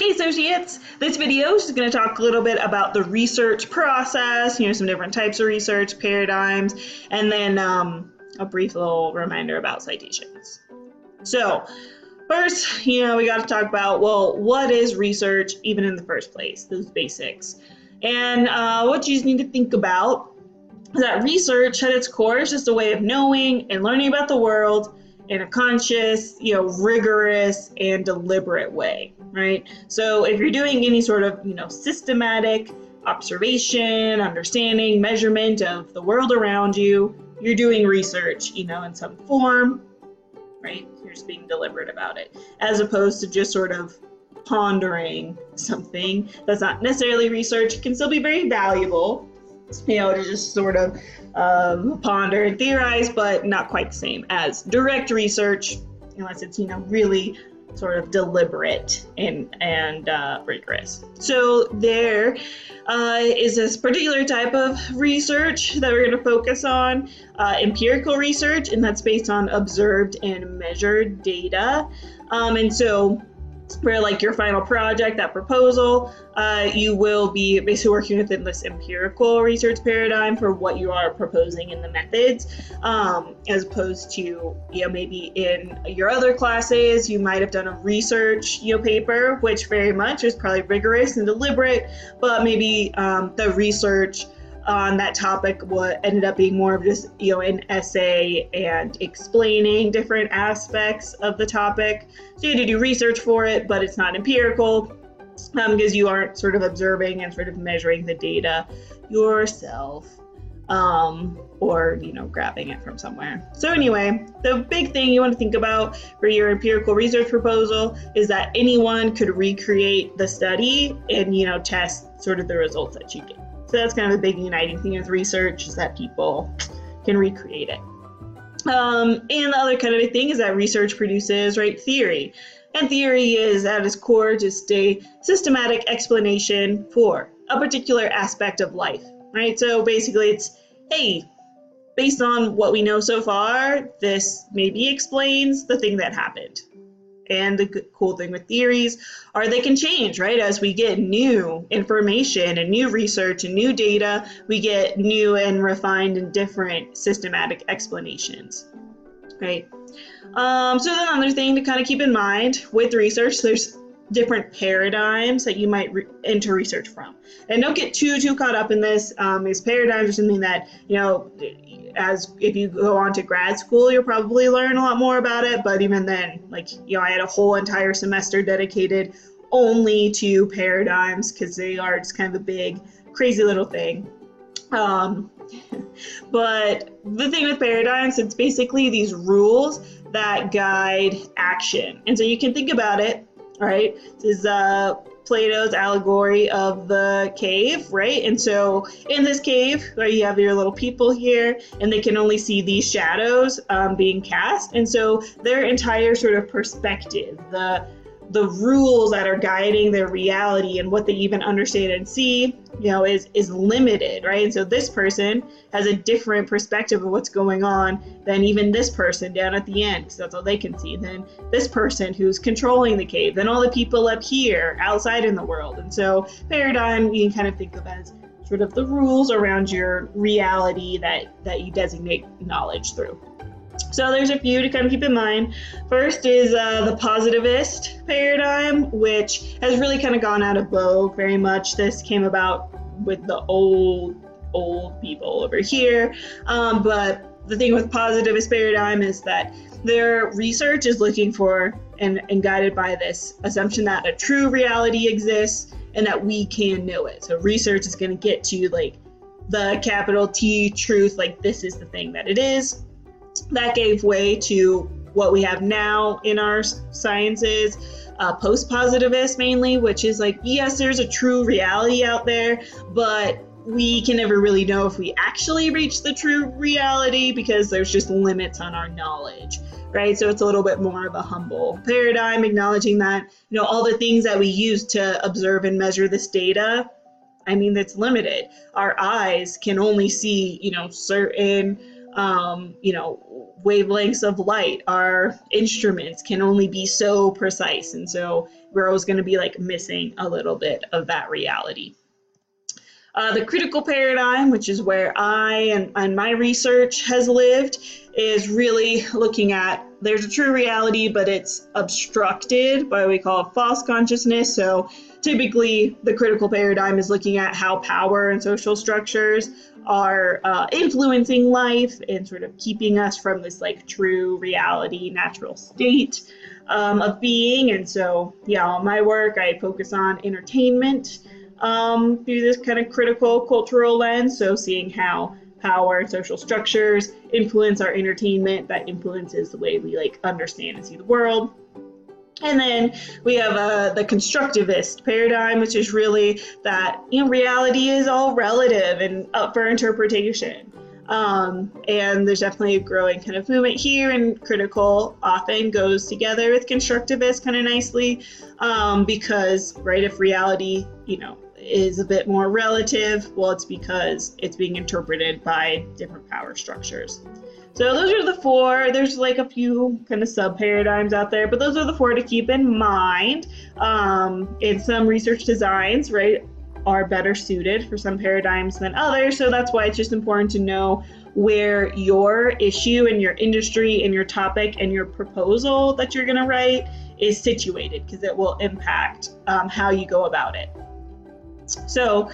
Hey associates, this video is going to talk a little bit about the research process, some different types of research, paradigms, and then a brief little reminder about citations. So first, we got to talk about, well, what is research even in the first place, those basics. And what you just need to think about is that research at its core is just a way of knowing and learning about the world in a conscious, rigorous and deliberate way, right? So if you're doing any sort of, systematic observation, understanding, measurement of the world around you, you're doing research, in some form, right? You're just being deliberate about it, as opposed to just sort of pondering something that's not necessarily research. It can still be very valuable, to just sort of ponder and theorize, but not quite the same as direct research, unless it's, really sort of deliberate and rigorous. So there is this particular type of research that we're going to focus on, empirical research, and that's based on observed and measured data. And so for like your final project, that proposal, you will be basically working within this empirical research paradigm for what you are proposing in the methods, as opposed to, maybe in your other classes, you might have done a research, paper, which very much is probably rigorous and deliberate, but maybe the research on that topic what ended up being more of just an essay and explaining different aspects of the topic. So you had to do research for it, but it's not empirical because you aren't sort of observing and sort of measuring the data yourself, or grabbing it from somewhere. So anyway, the big thing you want to think about for your empirical research proposal is that anyone could recreate the study and test sort of the results that you get. So that's kind of a big uniting thing with research, is that people can recreate it. And the other kind of big thing is that research produces, theory. And theory is at its core just a systematic explanation for a particular aspect of life, right? So basically it's, hey, based on what we know so far, this maybe explains the thing that happened. And the cool thing with theories are they can change, right? As we get new information and new research and new data, we get new and refined and different systematic explanations, right? So then another thing to kind of keep in mind with research, there's different paradigms that you might enter research from. And don't get too caught up in this. These paradigms are something that, as if you go on to grad school, you'll probably learn a lot more about it. But even then, I had a whole entire semester dedicated only to paradigms because they are just kind of a big, crazy little thing. But the thing with paradigms, it's basically these rules that guide action. And so you can think about it, right? This is Plato's allegory of the cave, right? And so in this cave, where you have your little people here, and they can only see these shadows being cast. And so their entire sort of perspective, the rules that are guiding their reality and what they even understand and see, is limited, right? And so this person has a different perspective of what's going on than even this person down at the end, because that's all they can see. Then this person who's controlling the cave, then all the people up here outside in the world. And so paradigm, you can kind of think of as sort of the rules around your reality that you designate knowledge through. So there's a few to kind of keep in mind. First is the positivist paradigm, which has really kind of gone out of vogue very much. This came about with the old people over here. But the thing with positivist paradigm is that their research is looking for and guided by this assumption that a true reality exists and that we can know it. So research is going to get to the capital T truth, this is the thing that it is. That gave way to what we have now in our sciences, post-positivist mainly, which is yes, there's a true reality out there, but we can never really know if we actually reach the true reality because there's just limits on our knowledge, right? So it's a little bit more of a humble paradigm, acknowledging that, all the things that we use to observe and measure this data, that's limited. Our eyes can only see, certain wavelengths of light. Our instruments can only be so precise, and so we're always going to be like missing a little bit of that reality. The critical paradigm, which is where I and my research has lived, is really looking at there's a true reality, but it's obstructed by what we call false consciousness. So typically the critical paradigm is looking at how power and social structures are influencing life and sort of keeping us from this like true reality, natural state of being. And so, yeah, in my work, I focus on entertainment through this kind of critical cultural lens. So seeing how power and social structures influence our entertainment, that influences the way we like understand and see the world. And then we have the constructivist paradigm, which is really that reality is all relative and up for interpretation. And there's definitely a growing kind of movement here, and critical often goes together with constructivist kind of nicely, because, right, if reality, is a bit more relative, well, it's because it's being interpreted by different power structures. So those are the four. There's like a few kind of sub-paradigms out there, but those are the four to keep in mind. And some research designs, right, are better suited for some paradigms than others. So that's why it's just important to know where your issue and your industry and your topic and your proposal that you're going to write is situated, because it will impact how you go about it. So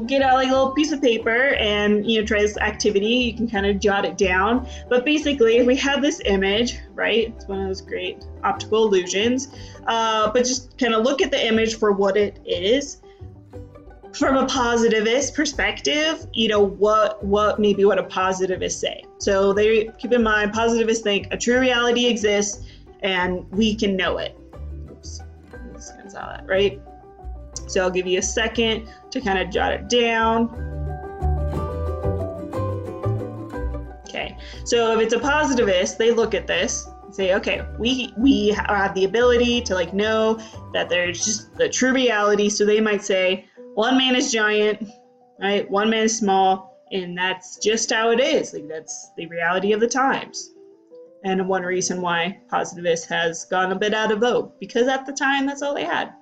get out like a little piece of paper and try this activity. You can kind of jot it down, but basically if we have this image, right, it's one of those great optical illusions, but just kind of look at the image for what it is. From a positivist perspective, what maybe what a positivist say. So they keep in mind, positivists think a true reality exists and we can know it. Oops, this kind of saw that, right? So I'll give you a second to kind of jot it down. Okay, so if it's a positivist, they look at this and say, okay, we have the ability to like know that there's just the true reality. So they might say, one man is giant, right? One man is small, and that's just how it is. Like that's the reality of the times. And one reason why positivist has gone a bit out of vogue, because at the time, that's all they had.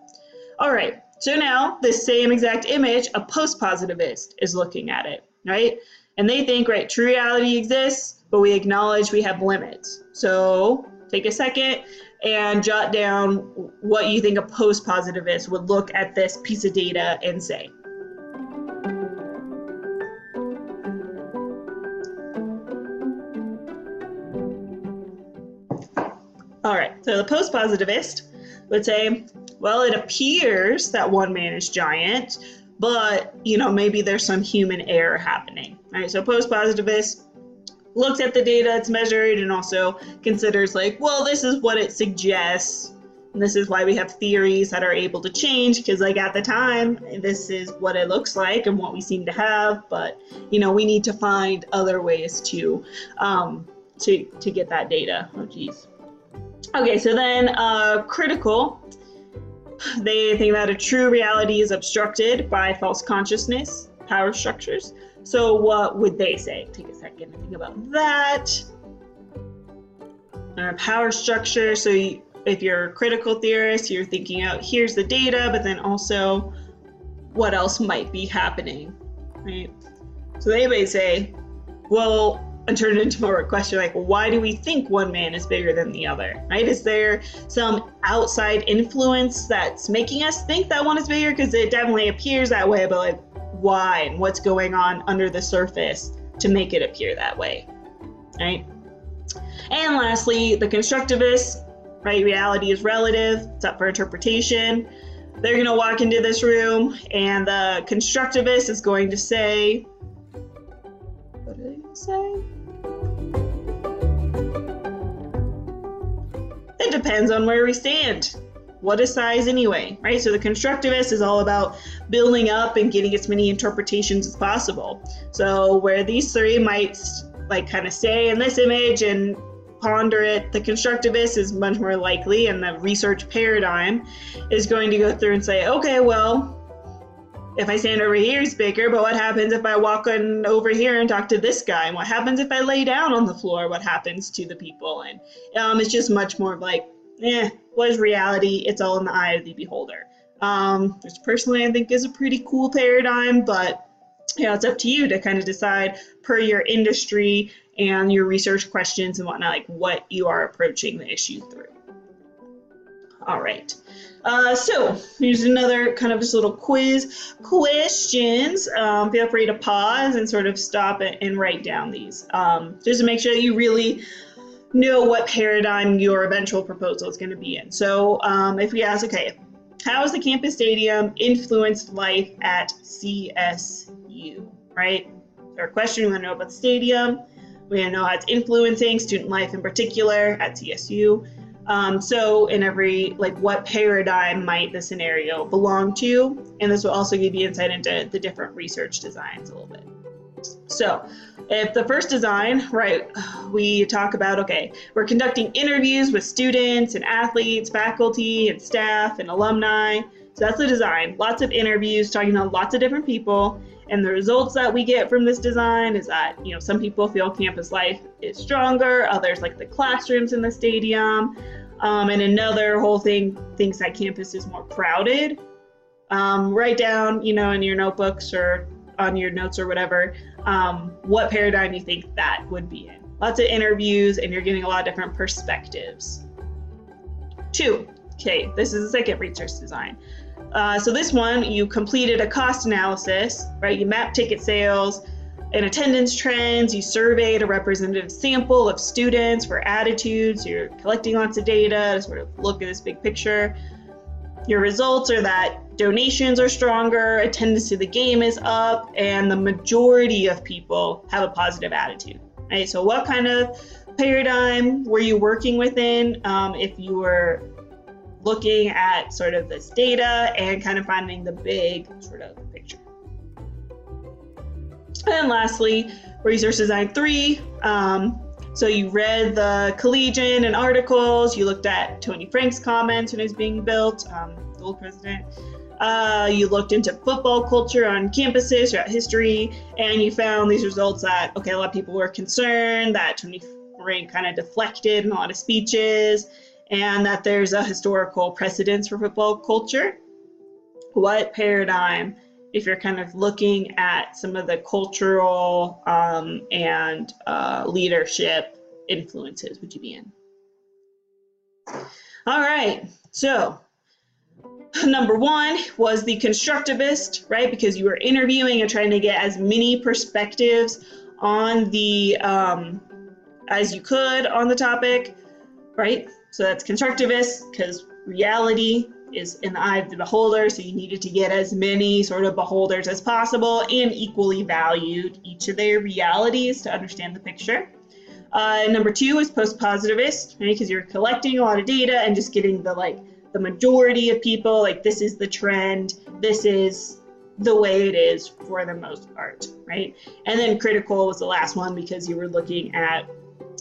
All right, so now this same exact image, a post-positivist is looking at it, right? And they think, right, true reality exists, but we acknowledge we have limits. So take a second and jot down what you think a post-positivist would look at this piece of data and say. All right, so the post-positivist would say, well, it appears that one man is giant, but, maybe there's some human error happening, right? So post-positivist looks at the data it's measured and also considers like, well, this is what it suggests. And this is why we have theories that are able to change, because like at the time, this is what it looks like and what we seem to have. But, we need to find other ways to get that data. Oh, geez. Okay, so then critical, they think that a true reality is obstructed by false consciousness, power structures. So what would they say? Take a second to think about that. Power structure. So if you're a critical theorist, you're thinking out here's the data, but then also what else might be happening, right? So they may say, well, and turn it into more of a question like, why do we think one man is bigger than the other, right? Is there some outside influence that's making us think that one is bigger? Because it definitely appears that way, but like, why and what's going on under the surface to make it appear that way, right? And lastly, the constructivists, right? Reality is relative, it's up for interpretation. They're going to walk into this room and the constructivist is going to say, what are they going to say? It depends on where we stand. What is size anyway, right? So the constructivist is all about building up and getting as many interpretations as possible. So where these three might like kind of stay in this image and ponder it, the constructivist is much more likely, and the research paradigm is going to go through and say, okay, well, if I stand over here, he's bigger, but what happens if I walk on over here and talk to this guy? And what happens if I lay down on the floor? What happens to the people? And it's just much more of like, what is reality? It's all in the eye of the beholder. Which personally I think is a pretty cool paradigm, but it's up to you to kind of decide per your industry and your research questions and whatnot, like what you are approaching the issue through. All right. So here's another kind of just little quiz questions. Feel free to pause and sort of stop and write down these, just to make sure that you really know what paradigm your eventual proposal is going to be in. So if we ask, okay, how has the campus stadium influenced life at CSU, right? So our question, we want to know about the stadium. We want to know how it's influencing student life in particular at CSU. So in every, like, what paradigm might the scenario belong to? And this will also give you insight into the different research designs a little bit. So if the first design, right, we talk about, okay, we're conducting interviews with students and athletes, faculty and staff and alumni. So that's the design, lots of interviews, talking to lots of different people. And the results that we get from this design is that, some people feel campus life is stronger, others like the classrooms in the stadium. And another whole thing thinks that campus is more crowded. Write down, in your notebooks or on your notes or whatever, what paradigm you think that would be in. Lots of interviews and you're getting a lot of different perspectives. 2, okay, this is the second research design. So this one, you completed a cost analysis, right? You mapped ticket sales and attendance trends. You surveyed a representative sample of students for attitudes. You're collecting lots of data to sort of look at this big picture. Your results are that donations are stronger, attendance to the game is up, and the majority of people have a positive attitude. Right? So what kind of paradigm were you working within if you were looking at sort of this data and kind of finding the big sort of picture? And then lastly, research design 3. So you read the Collegian and articles, you looked at Tony Frank's comments when it was being built, the old president. You looked into football culture on campuses throughout history, and you found these results that, okay, a lot of people were concerned that Tony Frank kind of deflected in a lot of speeches, and that there's a historical precedence for football culture. What paradigm, if you're kind of looking at some of the cultural and leadership influences, would you be in? All right, so number 1 was the constructivist, right? Because you were interviewing and trying to get as many perspectives on the, as you could on the topic, right? So that's constructivist because reality is in the eye of the beholder, so you needed to get as many sort of beholders as possible and equally valued each of their realities to understand the picture. Number 2 is post-positivist, right? Because you're collecting a lot of data and just getting the majority of people, like, this is the trend, this is the way it is for the most part, right? And then critical was the last one because you were looking at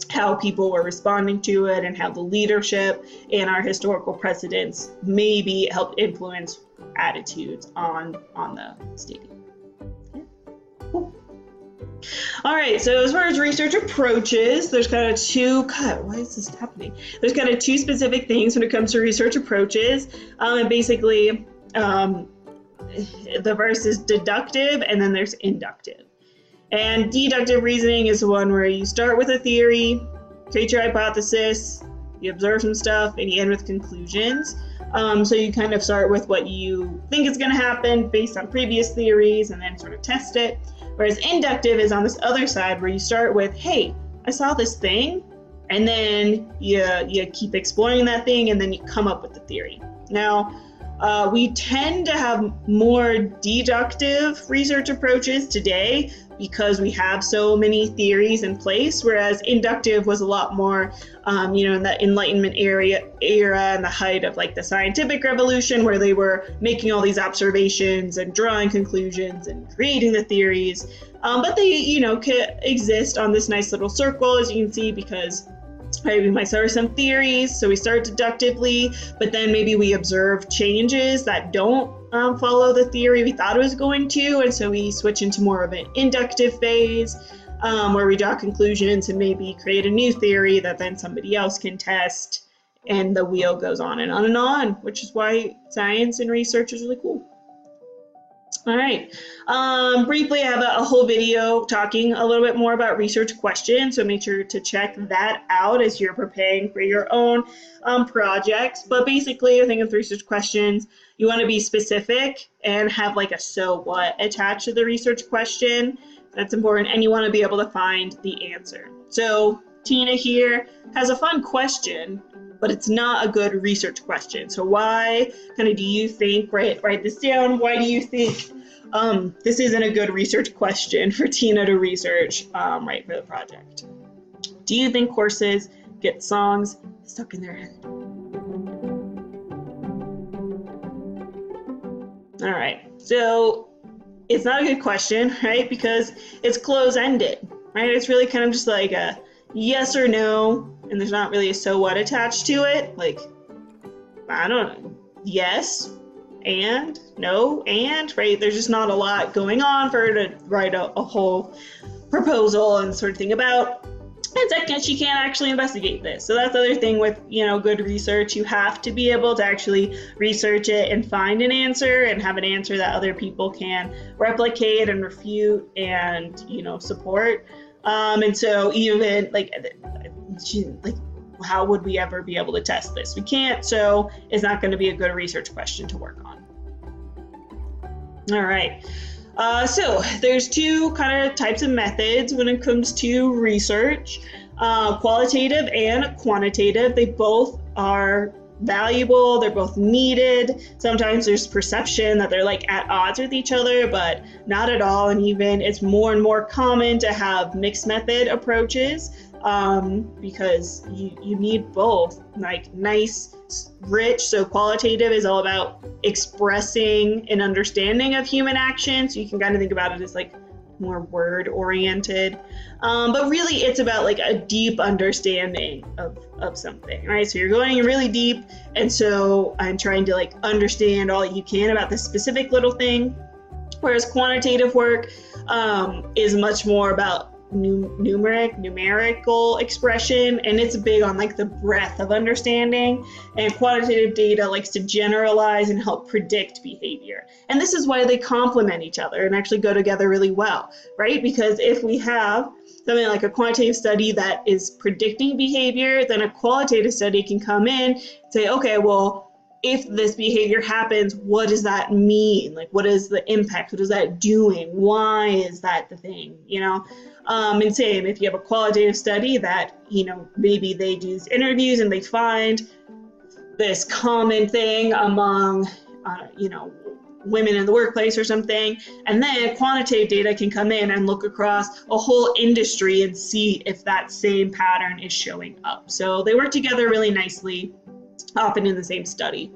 how people were responding to it and how the leadership and our historical precedents maybe helped influence attitudes on the stadium. Okay. Cool. All right, so as far as research approaches, there's kind of two, God, why is this happening? There's kind of two specific things when it comes to research approaches. And basically, the first is deductive and then there's inductive. And deductive reasoning is the one where you start with a theory, create your hypothesis, you observe some stuff, and you end with conclusions. So you kind of start with what you think is going to happen based on previous theories and then sort of test it. Whereas inductive is on this other side where you start with, hey, I saw this thing, and then you keep exploring that thing and then you come up with the theory. Now, we tend to have more deductive research approaches today because we have so many theories in place, whereas inductive was a lot more, in the Enlightenment era and the height of like the scientific revolution, where they were making all these observations and drawing conclusions and creating the theories. But they, could exist on this nice little circle, as you can see, because we might start with some theories, so we start deductively, but then maybe we observe changes that don't follow the theory we thought it was going to, and so we switch into more of an inductive phase where we draw conclusions and maybe create a new theory that then somebody else can test, and the wheel goes on and on and on, which is why science and research is really cool. All right, briefly I have a whole video talking a little bit more about research questions, so make sure to check that out as you're preparing for your own projects. But basically, I think with research questions, you want to be specific and have like a so what attached to the research question. That's important, and you want to be able to find the answer. So Tina here has a fun question, but it's not a good research question. So why do you think, write this down, why do you think this isn't a good research question for Tina to research for the project? Do you think horses get songs stuck in their head? All right, so it's not a good question, right? Because it's close-ended, right? It's really kind of just like a yes or no, and there's not really a so what attached to it. Like, I don't know, yes and no and, right? There's just not a lot going on for her to write a whole proposal and sort of thing about. And second, she can't actually investigate this. So that's the other thing with, good research. You have to be able to actually research it and find an answer and have an answer that other people can replicate and refute and, support. And so even how would we ever be able to test this? We can't, so it's not going to be a good research question to work on. All right. So there's two kind of types of methods when it comes to research, qualitative and quantitative. They both are valuable, they're both needed. Sometimes there's perception that they're like at odds with each other, but not at all. And even it's more and more common to have mixed method approaches because you need both, like nice, rich. So qualitative is all about expressing an understanding of human action. So you can kind of think about it as like more word oriented, but really it's about like a deep understanding of something, right? So you're going really deep, and so I'm trying to like understand all you can about this specific little thing, whereas quantitative work is much more about numerical expression, and it's big on like the breadth of understanding, and quantitative data likes to generalize and help predict behavior. And this is why they complement each other and actually go together really well, right? Because if we have something like a quantitative study that is predicting behavior, then a qualitative study can come in and say, okay, well, if this behavior happens, what does that mean? Like, what is the impact? What is that doing? Why is that the thing, And same, if you have a qualitative study that, maybe they do interviews and they find this common thing among, women in the workplace or something, and then quantitative data can come in and look across a whole industry and see if that same pattern is showing up. So they work together really nicely, often in the same study.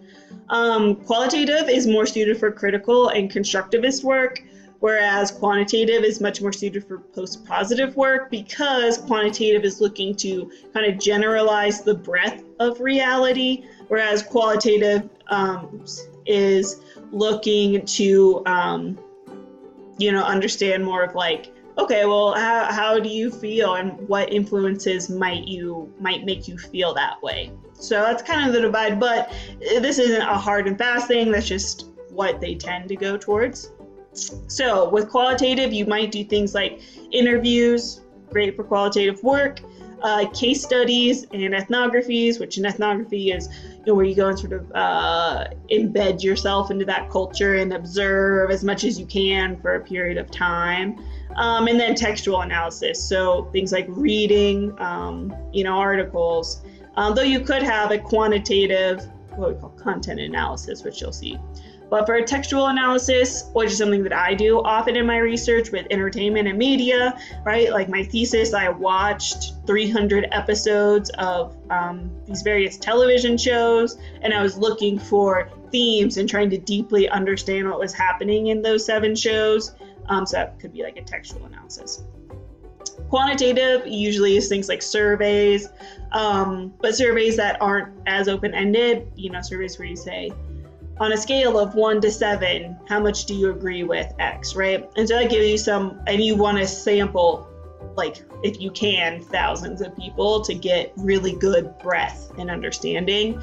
Qualitative is more suited for critical and constructivist work, whereas quantitative is much more suited for post-positive work, because quantitative is looking to kind of generalize the breadth of reality, whereas qualitative is looking to, understand more of like, okay, well, how do you feel, and what influences might make you feel that way? So that's kind of the divide, but this isn't a hard and fast thing. That's just what they tend to go towards. So with qualitative, you might do things like interviews, great for qualitative work, case studies and ethnographies, which in ethnography is where you go and sort of embed yourself into that culture and observe as much as you can for a period of time. And then textual analysis, so things like reading, articles, though you could have a quantitative, what we call content analysis, which you'll see. But for textual analysis, which is something that I do often in my research with entertainment and media, right? Like my thesis, I watched 300 episodes of these various television shows, and I was looking for themes and trying to deeply understand what was happening in those 7 shows. So that could be like a textual analysis. Quantitative usually is things like surveys, but surveys that aren't as open-ended, surveys where you say, on a scale of 1 to 7, how much do you agree with X, right? And so that gives you some, and you want to sample, like, if you can, thousands of people to get really good breadth and understanding.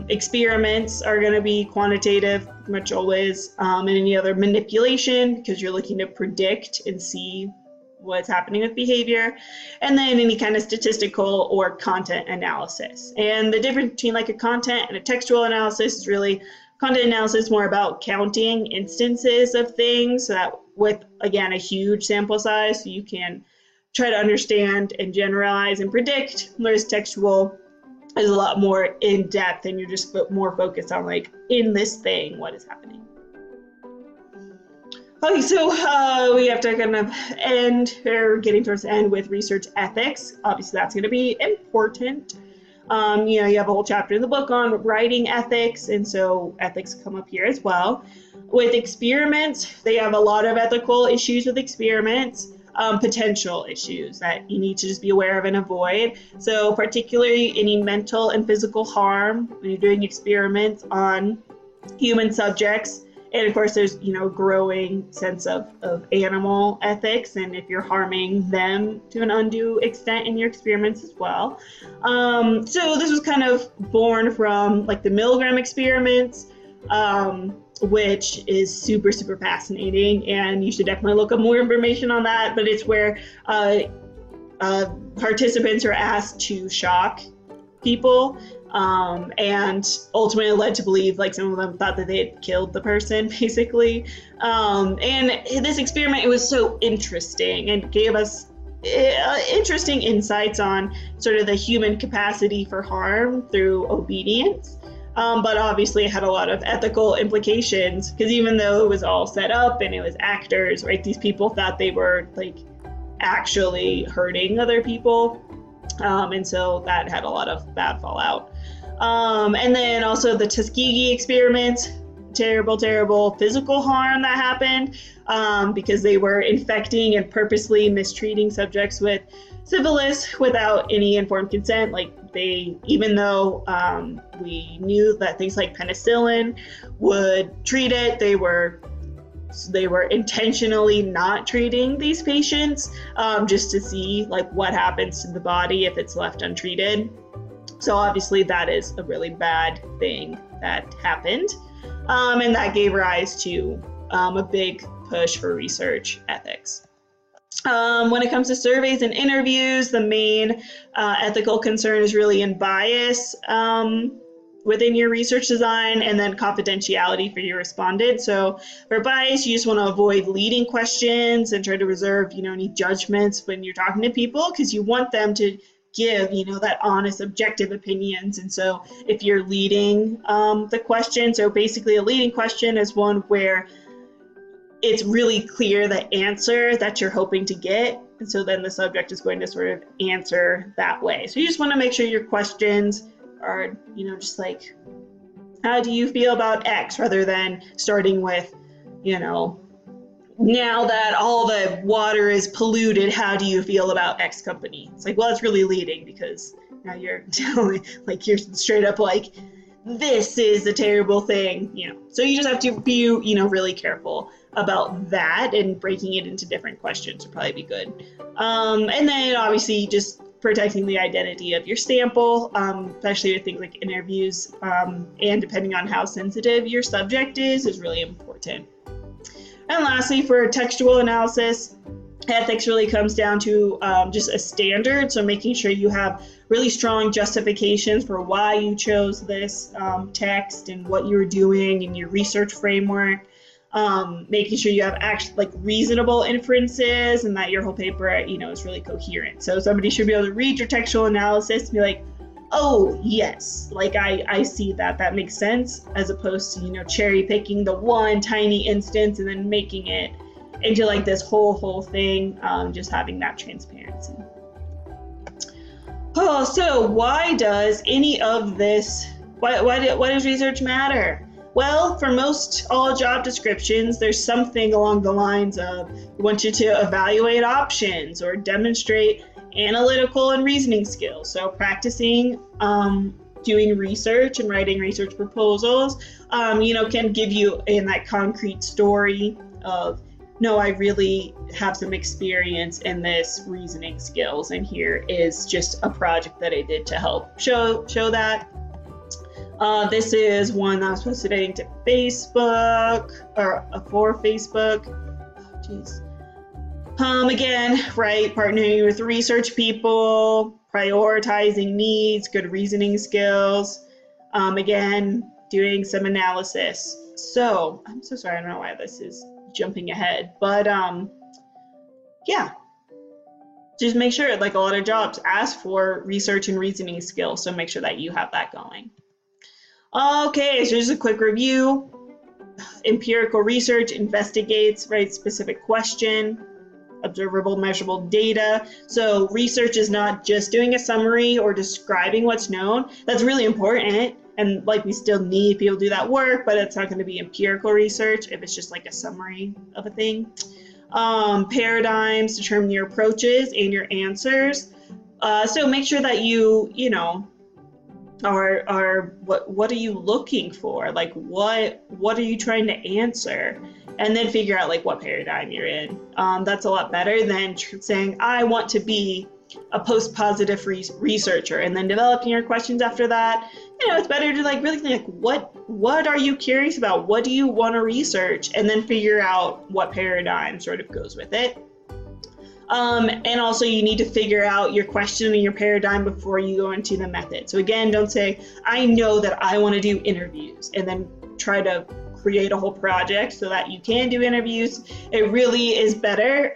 Experiments are going to be quantitative, much always, and any other manipulation, because you're looking to predict and see what's happening with behavior, and then any kind of statistical or content analysis. And the difference between like a content and a textual analysis is really content analysis more about counting instances of things, so that with, again, a huge sample size, so you can try to understand and generalize and predict, whereas textual is a lot more in depth and you're just more focused on, like, in this thing, what is happening. Okay, so we have to kind of end, or getting towards the end, with research ethics. Obviously, that's going to be important. You know, you have a whole chapter in the book on writing ethics, and so ethics come up here as well. With experiments, they have a lot of ethical issues with experiments, potential issues that you need to just be aware of and avoid. So particularly any mental and physical harm when you're doing experiments on human subjects. And of course, there's, you know, growing sense of animal ethics, and if you're harming them to an undue extent in your experiments as well. So this was kind of born from like the milligram experiments, which is super, super fascinating, and you should definitely look up more information on that. But it's where participants are asked to shock people, and ultimately led to believe, like, some of them thought that they had killed the person, basically. And this experiment, it was so interesting and gave us interesting insights on sort of the human capacity for harm through obedience. But obviously it had a lot of ethical implications, because even though it was all set up and it was actors, right, these people thought they were, like, actually hurting other people. And so that had a lot of bad fallout. And then also the Tuskegee experiments, terrible, terrible physical harm that happened, because they were infecting and purposely mistreating subjects with syphilis without any informed consent. Like, they, even though we knew that things like penicillin would treat it, they were intentionally not treating these patients, just to see, like, what happens to the body if it's left untreated. So obviously that is a really bad thing that happened, and that gave rise to a big push for research ethics. When it comes to surveys and interviews, the main ethical concern is really in bias within your research design, and then confidentiality for your respondent. So for bias, you just want to avoid leading questions and try to reserve, you know, any judgments when you're talking to people, because you want them to give, you know, that honest, objective opinions. And so if you're leading the question, so basically a leading question is one where it's really clear the answer that you're hoping to get, and so then the subject is going to sort of answer that way. So you just want to make sure your questions are, you know, just like, how do you feel about X, rather than starting with, you know, now that all the water is polluted, how do you feel about X company? It's like, well, it's really leading, because now you're telling, like, you're straight up like, this is a terrible thing, you know. So you just have to be, you know, really careful about that, and breaking it into different questions would probably be good. And then obviously just protecting the identity of your sample, especially with things like interviews, and depending on how sensitive your subject is really important. And lastly, for textual analysis, ethics really comes down to just a standard, so making sure you have really strong justifications for why you chose this text and what you were doing in your research framework. Making sure you have actually, like, reasonable inferences, and that your whole paper, you know, is really coherent. So somebody should be able to read your textual analysis and be like, oh yes, like, I see that makes sense, as opposed to, you know, cherry picking the one tiny instance and then making it into, like, this whole thing, just having that transparency. Oh, so why does any of this, why does research matter? Well, for most all job descriptions, there's something along the lines of, we want you to evaluate options or demonstrate analytical and reasoning skills. So practicing doing research and writing research proposals, can give you in that concrete story of, no, I really have some experience in this reasoning skills, and here is just a project that I did to help show that. This is one that I was posting to Facebook, or for Facebook. Oh, geez. Again, right, partnering with research people, prioritizing needs, good reasoning skills. Again, doing some analysis. So, I'm so sorry, I don't know why this is jumping ahead, but yeah, just make sure, like a lot of jobs ask for research and reasoning skills, so make sure that you have that going. Okay, so just a quick review. Empirical research investigates, right, specific question, observable, measurable data. So research is not just doing a summary or describing what's known. That's really important, and like we still need people to do that work, but it's not going to be empirical research if it's just like a summary of a thing. Paradigms determine your approaches and your answers. So make sure that you are what are you looking for? Like what are you trying to answer? And then figure out like what paradigm you're in. That's a lot better than saying, I want to be a post-positive researcher, and then developing your questions after that. It's better to like really think like, what are you curious about? What do you want to research? And then figure out what paradigm sort of goes with it. And also you need to figure out your question and your paradigm before you go into the method. So again, don't say, I know that I want to do interviews, and then try to create a whole project so that you can do interviews. It really is better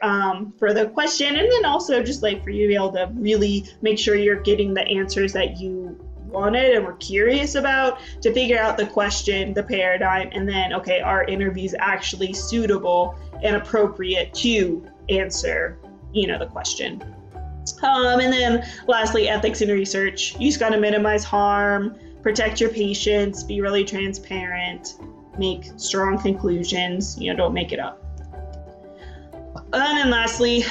for the question, and then also just like for you to be able to really make sure you're getting the answers that you wanted and were curious about, to figure out the question, the paradigm, and then, okay, are interviews actually suitable and appropriate to answer the question. And then lastly, ethics in research. You just got to minimize harm, protect your patients, be really transparent, make strong conclusions, don't make it up. And then lastly,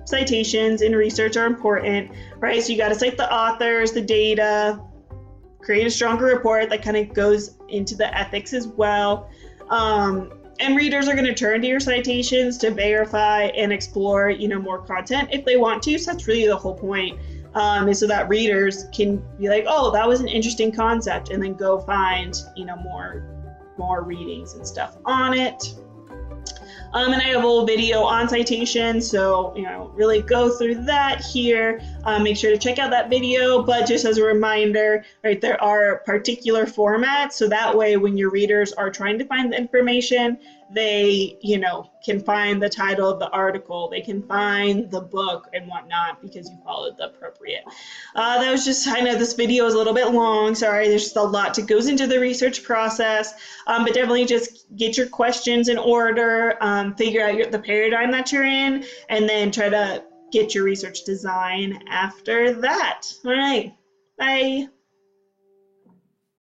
citations in research are important, right? So you got to cite the authors, the data, create a stronger report that kind of goes into the ethics as well. And readers are going to turn to your citations to verify and explore, more content if they want to. So that's really the whole point, is so that readers can be like, oh, that was an interesting concept, and then go find, more readings and stuff on it. And I have a whole video on citations, so really go through that here. Make sure to check out that video, but just as a reminder, right, there are particular formats, so that way when your readers are trying to find the information, they can find the title of the article, they can find the book and whatnot, because you followed the appropriate. That was just, I know this video is a little bit long, sorry, there's just a lot that goes into the research process, but definitely just get your questions in order, figure out the paradigm that you're in, and then try to get your research design after that. All right, bye.